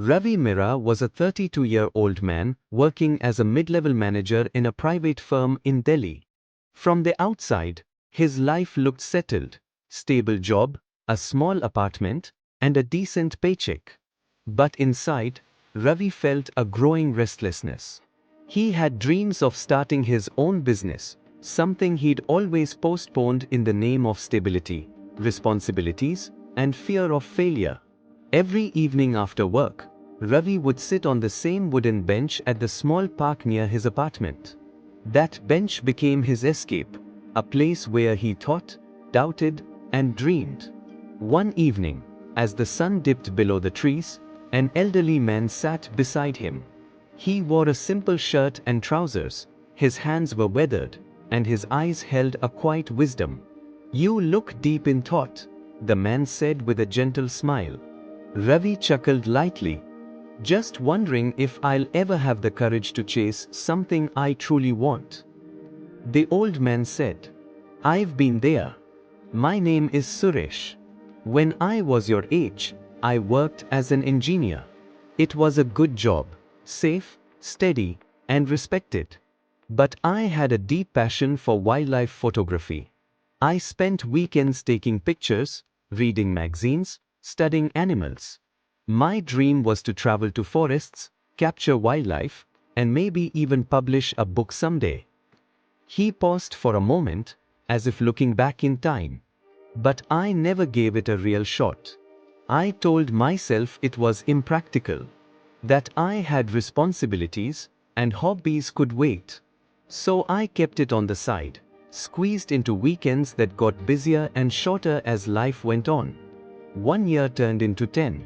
Ravi Mira was a 32-year-old man working as a mid-level manager in a private firm in Delhi. From the outside, his life looked settled: stable job, a small apartment, and a decent paycheck. But inside, Ravi felt a growing restlessness. He had dreams of starting his own business, something he'd always postponed in the name of stability, responsibilities, and fear of failure. Every evening after work, Ravi would sit on the same wooden bench at the small park near his apartment. That bench became his escape, a place where he thought, doubted, and dreamed. One evening, as the sun dipped below the trees, an elderly man sat beside him. He wore a simple shirt and trousers, his hands were weathered, and his eyes held a quiet wisdom. "You look deep in thought," the man said with a gentle smile. Ravi chuckled lightly. "Just wondering if I'll ever have the courage to chase something I truly want." The old man said, "I've been there. My name is Suresh. When I was your age, I worked as an engineer. It was a good job, safe, steady, and respected. But I had a deep passion for wildlife photography. I spent weekends taking pictures, reading magazines, studying animals. My dream was to travel to forests, capture wildlife, and maybe even publish a book someday." He paused for a moment, as if looking back in time. "But I never gave it a real shot. I told myself it was impractical, that I had responsibilities, and hobbies could wait. So I kept it on the side, squeezed into weekends that got busier and shorter as life went on. 1 year turned into 10,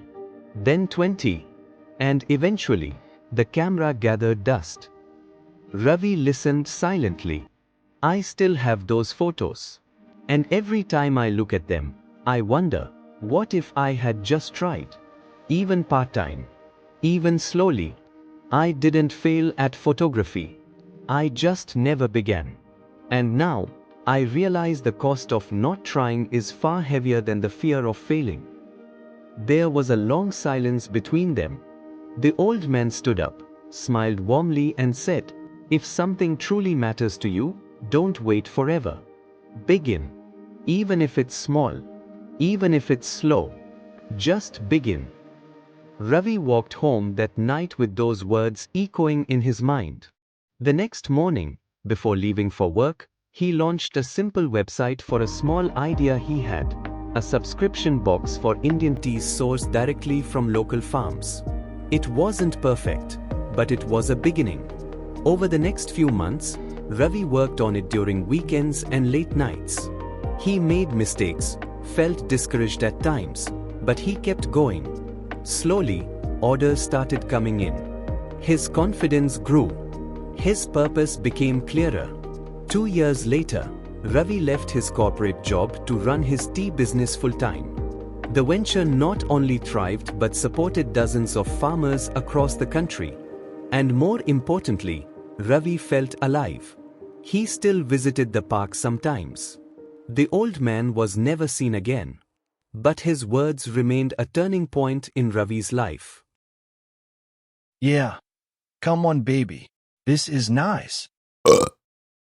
then 20, and eventually, the camera gathered dust." Ravi listened silently. "I still have those photos. And every time I look at them, I wonder, what if I had just tried? Even part-time, even slowly. I didn't fail at photography. I just never began. And now, I realize the cost of not trying is far heavier than the fear of failing." There was a long silence between them. The old man stood up, smiled warmly and said, "If something truly matters to you, don't wait forever. Begin. Even if it's small, even if it's slow, just begin." Ravi walked home that night with those words echoing in his mind. The next morning, before leaving for work, he launched a simple website for a small idea he had: a subscription box for Indian teas sourced directly from local farms. It wasn't perfect, but it was a beginning. Over the next few months, Ravi worked on it during weekends and late nights. He made mistakes, felt discouraged at times, but he kept going. Slowly, orders started coming in. His confidence grew. His purpose became clearer. 2 years later, Ravi left his corporate job to run his tea business full-time. The venture not only thrived but supported dozens of farmers across the country. And more importantly, Ravi felt alive. He still visited the park sometimes. The old man was never seen again. But his words remained a turning point in Ravi's life. "Yeah, come on baby, this is nice."